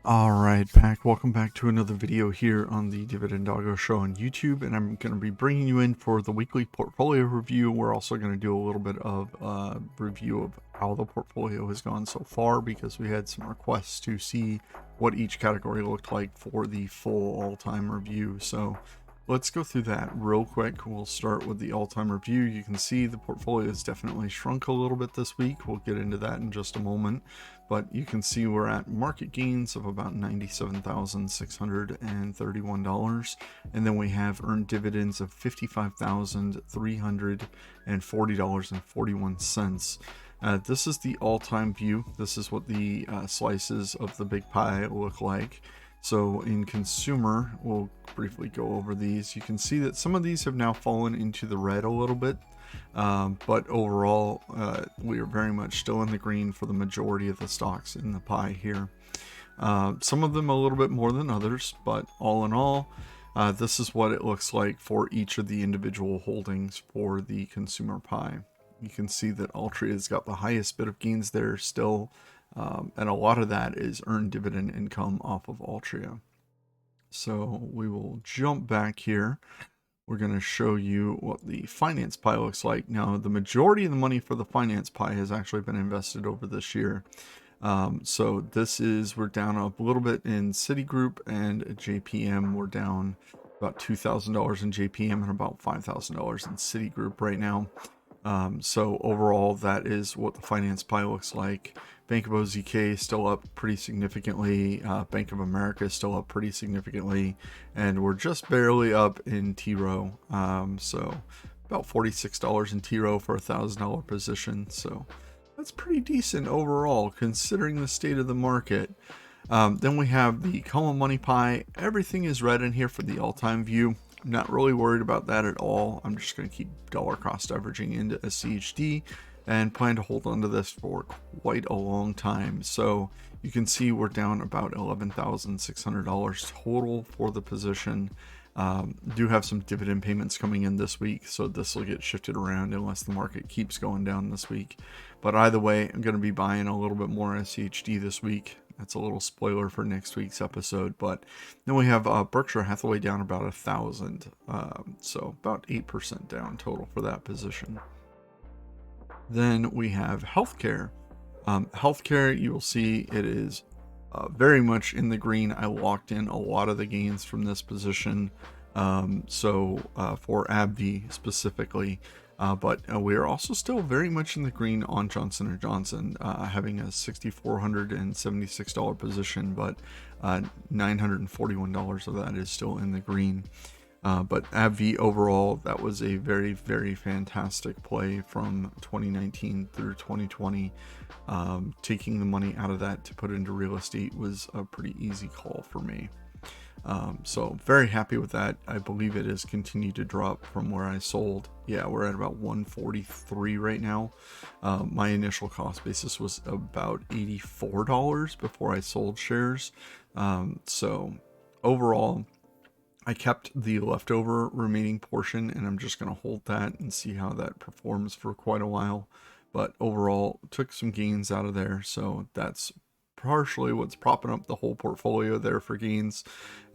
Alright, back. Welcome back to another video here on the Dividend Doggo Show on YouTube, and I'm going to be bringing you in for the weekly portfolio review. We're also going to do a little bit of review of how the portfolio has gone so far, because we had some requests to see what each category looked like for the full all-time review. So let's go through that real quick. We'll start with the all-time review. You can see the portfolio has definitely shrunk a little bit this week. We'll get into that in just a moment. But you can see we're at market gains of about $97,631. And then we have earned dividends of $55,340.41. This is the all-time view. This is what the slices of the big pie look like. So in consumer, we'll briefly go over these. You can see that some of these have now fallen into the red a little bit. But overall, we are very much still in the green for the majority of the stocks in the pie here. Some of them a little bit more than others, but all in all, this is what it looks like for each of the individual holdings for the consumer pie. You can see that Altria has got the highest bit of gains there still, and a lot of that is earned dividend income off of Altria. So we will jump back here. We're going to show you what the finance pie looks like. Now, the majority of the money for the finance pie has actually been invested over this year. So this is, we're down a little bit in Citigroup and JPM. We're down about $2,000 in JPM and about $5,000 in Citigroup right now. So overall, that is what the finance pie looks like. Bank of OZK is still up pretty significantly. Bank of America is still up pretty significantly. And we're just barely up in T Rowe. So about $46 in T Rowe for a $1,000 position. So that's pretty decent overall, considering the state of the market. Then we have the common money pie. Everything is red in here for the all-time view. I'm not really worried about that at all. I'm just going to keep dollar cost averaging into a CHD and plan to hold on to this for quite a long time. So you can see we're down about $11,600 total for the position. Do have some dividend payments coming in this week, so this will get shifted around unless the market keeps going down this week. But either way, I'm going to be buying a little bit more SCHD this week. That's a little spoiler for next week's episode. But then we have Berkshire Hathaway down about 1,000, so about 8% down total for that position. Then we have healthcare. Healthcare, you will see it is very much in the green. I locked in a lot of the gains from this position. For AbbVie specifically, but we are also still very much in the green on Johnson & Johnson, having a $6,476 position, but $941 of that is still in the green. But AbbVie overall, that was a very, very fantastic play from 2019 through 2020. Taking the money out of that to put into real estate was a pretty easy call for me. So very happy with that. I believe it has continued to drop from where I sold. Yeah, we're at about 143 right now. My initial cost basis was about $84 before I sold shares. So overall, I kept the leftover remaining portion, and I'm just going to hold that and see how that performs for quite a while. But overall, took some gains out of there, so that's partially what's propping up the whole portfolio there for gains,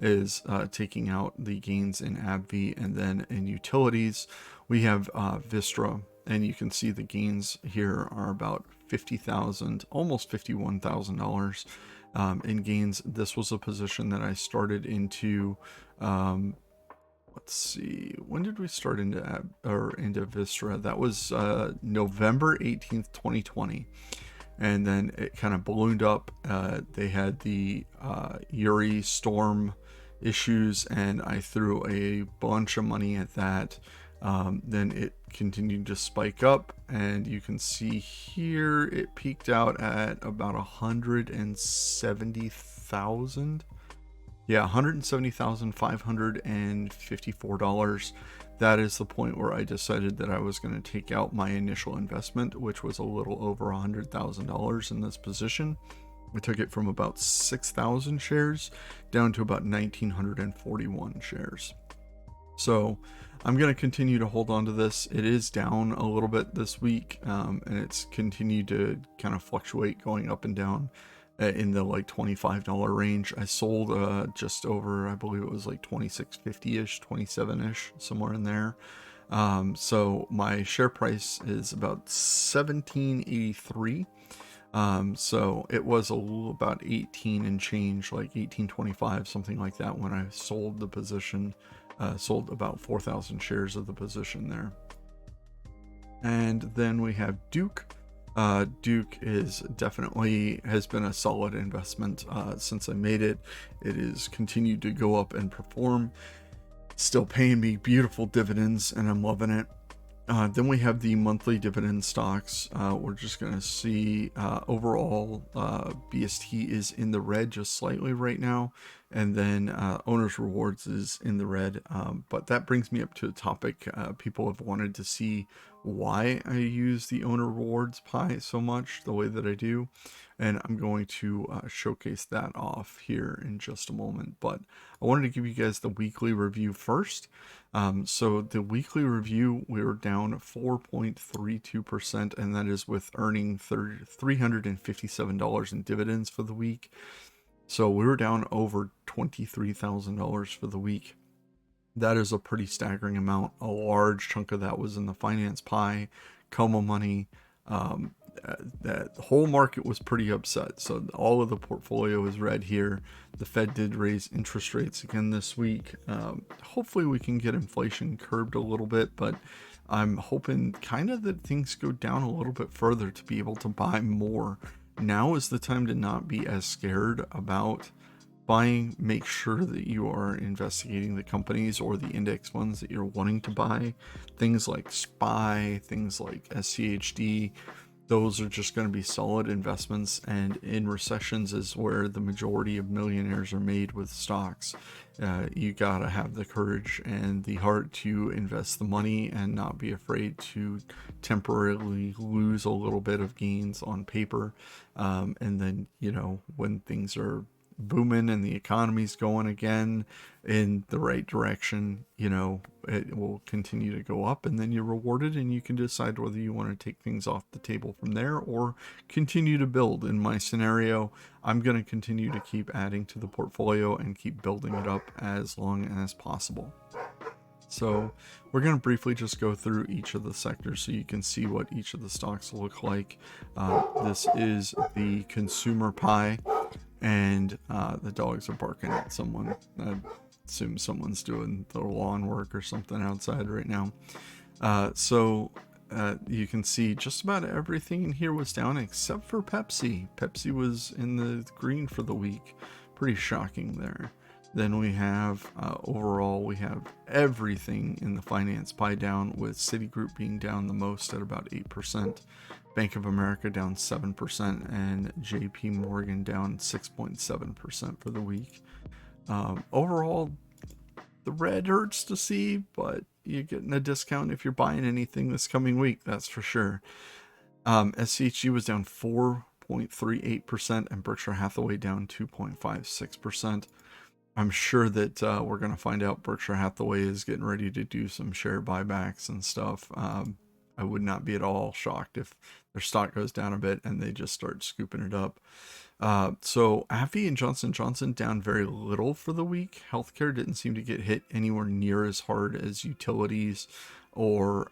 is taking out the gains in AbbVie. And then in utilities, we have Vistra, and you can see the gains here are about $50,000, almost $51,000 in gains. This was a position that I started into. Let's see, when did we start into Vistra? That was November 18th, 2020. And then it kind of ballooned up. They had the Uri storm issues, and I threw a bunch of money at that. Then it continued to spike up, and you can see here it peaked out at about 170,000. Yeah, $170,554. That is the point where I decided that I was going to take out my initial investment, which was a little over $100,000 in this position. I took it from about 6,000 shares down to about 1,941 shares. So I'm going to continue to hold on to this. It is down a little bit this week, and it's continued to kind of fluctuate going up and down. in the like $25 range. I sold just over, I believe it was like 26.50ish, 27ish, somewhere in there. So my share price is about 1783. So it was a little about 18 and change, like 1825, something like that, when I sold the position. Sold about 4,000 shares of the position there. And then we have Duke. Duke is definitely has been a solid investment since I made it. It has continued to go up and perform, still paying me beautiful dividends, and I'm loving it. Then we have the monthly dividend stocks. We're just going to see overall BST is in the red just slightly right now. And then Owner's Rewards is in the red. But that brings me up to a topic. People have wanted to see why I use the Owner Rewards pie so much the way that I do. And I'm going to showcase that off here in just a moment. But I wanted to give you guys the weekly review first. So the weekly review, we were down 4.32%, and that is with earning $357 in dividends for the week. So we were down over $23,000 for the week. That is a pretty staggering amount. A large chunk of that was in the finance pie, Coma money. That whole market was pretty upset. So all of the portfolio is red here. The Fed did raise interest rates again this week. Hopefully we can get inflation curbed a little bit, but I'm hoping kind of that things go down a little bit further to be able to buy more. Now is the time to not be as scared about buying. Make sure that you are investigating the companies or the index funds that you're wanting to buy. Things like SPY, things like SCHD, those are just going to be solid investments. And in recessions is where the majority of millionaires are made with stocks. You gotta have the courage and the heart to invest the money and not be afraid to temporarily lose a little bit of gains on paper. And then, you know, when things are booming and the economy's going again in the right direction, you know, it will continue to go up, and then you're rewarded and you can decide whether you want to take things off the table from there or continue to build. In my scenario, I'm going to continue to keep adding to the portfolio and keep building it up as long as possible. So we're going to briefly just go through each of the sectors so you can see what each of the stocks look like. This is the consumer pie, and the dogs are barking at someone. I assume someone's doing their lawn work or something outside right now. You can see just about everything in here was down except for Pepsi. Pepsi was in the green for the week. Pretty shocking there. Then we have overall, we have everything in the finance pie down, with Citigroup being down the most at about 8%, Bank of America down 7%, and JP Morgan down 6.7% for the week. Overall, the red hurts to see, but you're getting a discount if you're buying anything this coming week, that's for sure. SCHG was down 4.38%, and Berkshire Hathaway down 2.56%. I'm sure that we're going to find out Berkshire Hathaway is getting ready to do some share buybacks and stuff. I would not be at all shocked if their stock goes down a bit and they just start scooping it up. So AbbVie and Johnson & Johnson down very little for the week. Healthcare didn't seem to get hit anywhere near as hard as utilities or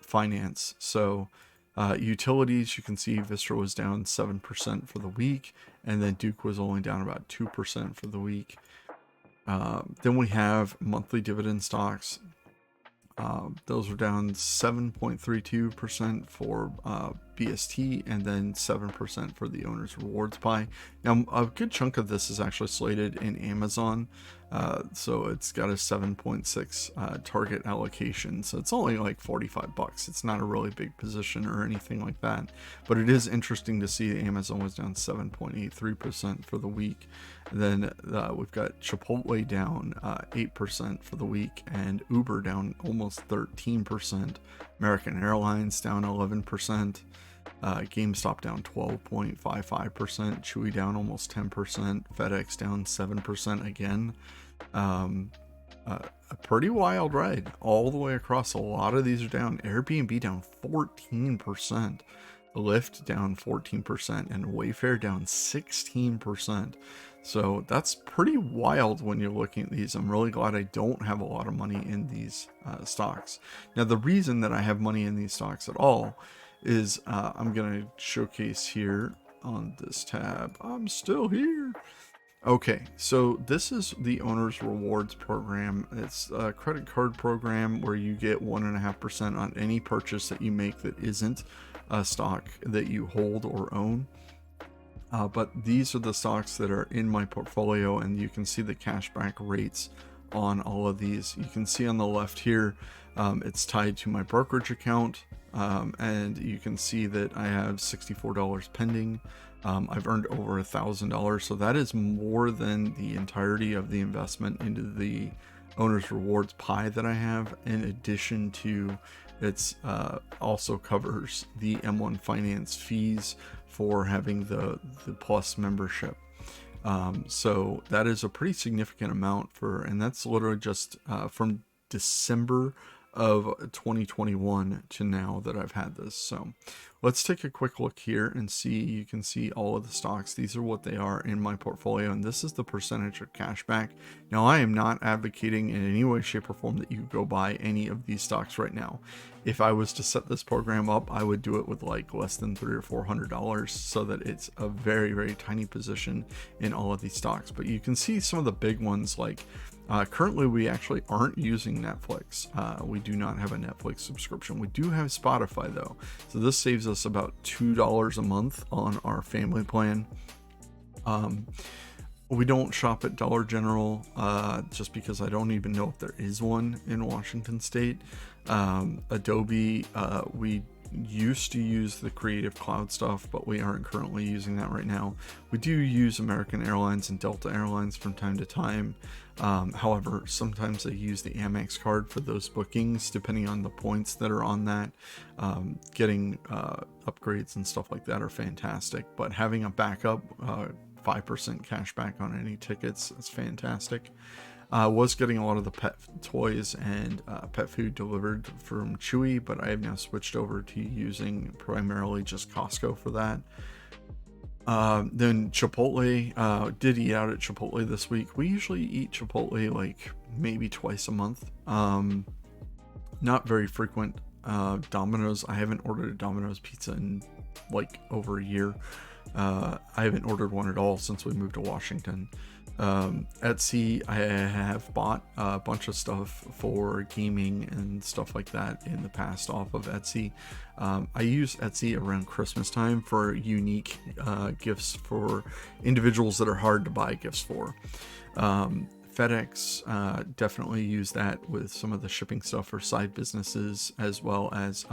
finance. So utilities, you can see Vistra was down 7% for the week, and then Duke was only down about 2% for the week. Then we have monthly dividend stocks. Those were down 7.32% for BST, and then 7% for the Owner's Rewards pie. Now, a good chunk of this is actually slated in Amazon, so it's got a 7.6 target allocation, so it's only like $45. It's not a really big position or anything like that, but it is interesting to see Amazon was down 7.83% for the week. Then we've got Chipotle down 8% for the week, and Uber down almost 13%. American Airlines down 11%. GameStop down 12.55%. Chewy down almost 10%. FedEx down 7% again. A pretty wild ride all the way across. A lot of these are down. Airbnb down 14%. Lyft down 14%, and Wayfair down 16%. So that's pretty wild when you're looking at these. I'm really glad I don't have a lot of money in these stocks. Now, the reason that I have money in these stocks at all is I'm going to showcase here on this tab. I'm still here. Okay, so this is the owner's rewards program. It's a credit card program where you get 1.5% on any purchase that you make that isn't a stock that you hold or own. But these are the stocks that are in my portfolio, and you can see the cashback rates on all of these. You can see on the left here, it's tied to my brokerage account, and you can see that I have $64 pending. I've earned over $1,000, so that is more than the entirety of the investment into the owner's rewards pie that I have. In addition to, it's also covers the M1 Finance fees for having the plus membership. So that is a pretty significant amount and that's literally just from December of 2021 to now that I've had this. So let's take a quick look here and see. You can see all of the stocks. These are what they are in my portfolio, and this is the percentage of cash back. Now, I am not advocating in any way, shape, or form that you go buy any of these stocks right now. If I was to set this program up, I would do it with like less than $300 or $400 so that it's a very, very tiny position in all of these stocks. But you can see some of the big ones like currently we actually aren't using Netflix. We do not have a Netflix subscription. We do have Spotify though. So this saves us about $2 a month on our family plan. We don't shop at Dollar General just because I don't even know if there is one in Washington State. Adobe, we used to use the Creative Cloud stuff, but we aren't currently using that right now. We do use American Airlines and Delta Airlines from time to time. However, sometimes I use the Amex card for those bookings, depending on the points that are on that. Getting upgrades and stuff like that are fantastic, but having a backup, 5% cash back on any tickets, is fantastic. Was getting a lot of the pet toys and pet food delivered from Chewy, but I have now switched over to using primarily just Costco for that. Then Chipotle, did eat out at Chipotle this week. We usually eat Chipotle like maybe twice a month. Not very frequent. Domino's, I haven't ordered a Domino's pizza in like over a year. I haven't ordered one at all since we moved to Washington. Etsy, I have bought a bunch of stuff for gaming and stuff like that in the past off of Etsy. I use Etsy around Christmas time for unique gifts for individuals that are hard to buy gifts for. FedEx, definitely use that with some of the shipping stuff for side businesses, as well as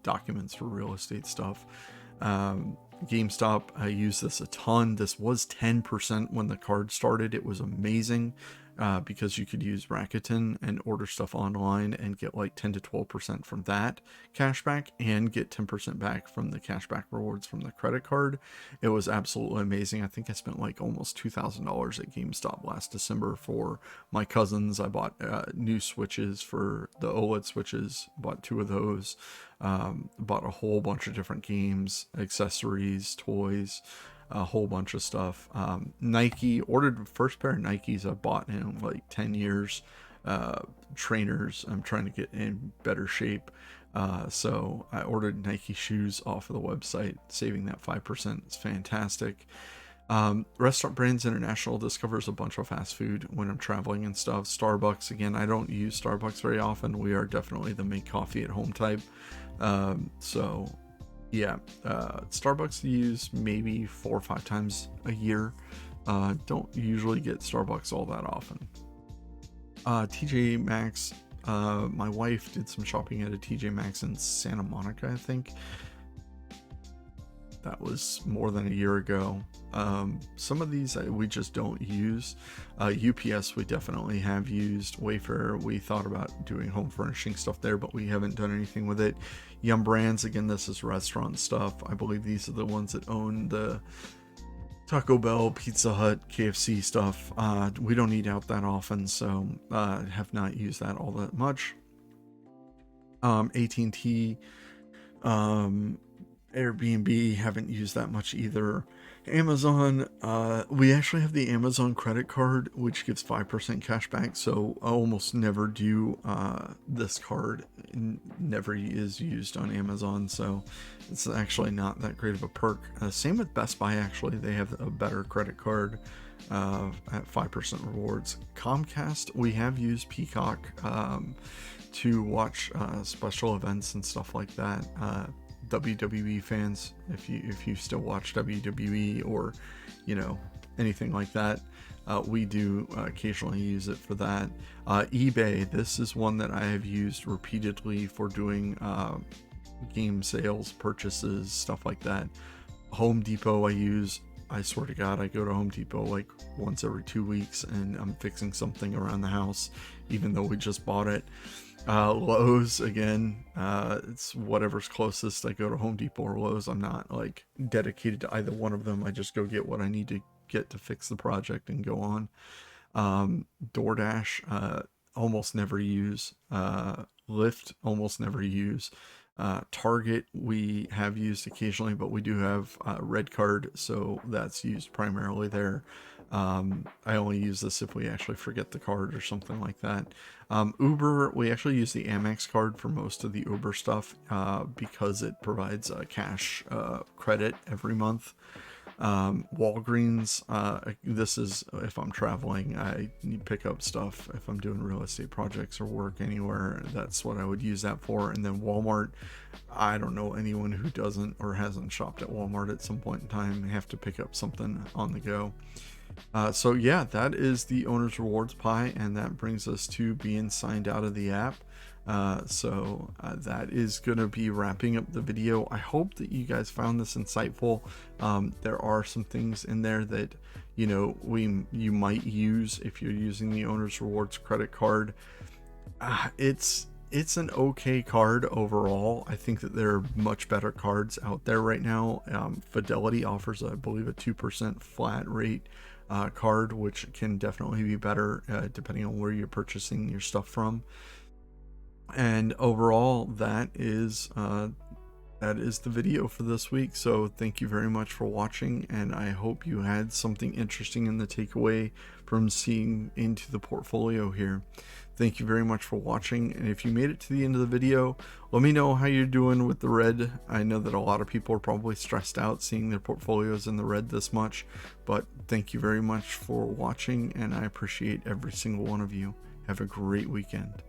documents for real estate stuff. GameStop, I use this a ton. This was 10% when the card started. It was amazing because you could use Rakuten and order stuff online and get like 10 to 12% from that cashback and get 10% back from the cashback rewards from the credit card. It was absolutely amazing. I think I spent like almost $2,000 at GameStop last December for my cousins. I bought new switches for the OLED switches, bought 2 of those. Bought a whole bunch of different games, accessories, toys, a whole bunch of stuff. Nike, ordered the first pair of Nikes I bought in like 10 years. Trainers, I'm trying to get in better shape. So I ordered Nike shoes off of the website, saving that 5%. It's fantastic. Restaurant Brands International, this covers a bunch of fast food when I'm traveling and stuff. Starbucks, again, I don't use Starbucks very often. We are definitely the make coffee at home type. So yeah, Starbucks use maybe 4 or 5 times a year. Don't usually get Starbucks all that often. TJ Maxx, my wife did some shopping at a TJ Maxx in Santa Monica, I think. That was more than a year ago. Some of these we just don't use. UPS we definitely have used. Wayfair, we thought about doing home furnishing stuff there, but we haven't done anything with it. Yum Brands, again, this is restaurant stuff. I believe these are the ones that own the Taco Bell, Pizza Hut, KFC stuff. We don't eat out that often, so have not used that all that much. AT&T, Airbnb, haven't used that much either. Amazon, we actually have the Amazon credit card, which gives 5% cash back. So I almost never do this card. Never is used on Amazon. So it's actually not that great of a perk. Same with Best Buy, actually. They have a better credit card at 5% rewards. Comcast, we have used Peacock to watch special events and stuff like that. WWE fans, if you still watch WWE or anything like that, we do occasionally use it for that. eBay, this is one that I have used repeatedly for doing game sales, purchases, stuff like that. Home Depot I swear to God, I go to Home Depot like once every 2 weeks and I'm fixing something around the house, even though we just bought it. Lowe's, again, it's whatever's closest. I go to Home Depot or Lowe's. I'm not like dedicated to either one of them. I just go get what I need to get to fix the project and go on. DoorDash, almost never use. Lyft, almost never use. Target, we have used occasionally, but we do have Red Card, so that's used primarily there. I only use this if we actually forget the card or something like that. Uber, we actually use the Amex card for most of the Uber stuff because it provides cash credit every month. Walgreens, this is if I'm traveling, I need to pick up stuff. If I'm doing real estate projects or work anywhere, that's what I would use that for. And then Walmart, I don't know anyone who doesn't or hasn't shopped at Walmart at some point in time. They have to pick up something on the go. So yeah, that is the owner's rewards pie, and that brings us to being signed out of the app. So that is going to be wrapping up the video. I hope that you guys found this insightful. There are some things in there that you might use if you're using the owner's rewards credit card. It's an okay card overall. I think that there are much better cards out there right now. Fidelity offers, I believe, a 2% flat rate card, which can definitely be better depending on where you're purchasing your stuff from. And overall, that is the video for this week. So thank you very much for watching, and I hope you had something interesting in the takeaway from seeing into the portfolio here. Thank you very much for watching, and if you made it to the end of the video, let me know how you're doing with the red. I know that a lot of people are probably stressed out seeing their portfolios in the red this much, but thank you very much for watching, and I appreciate every single one of you. Have a great weekend.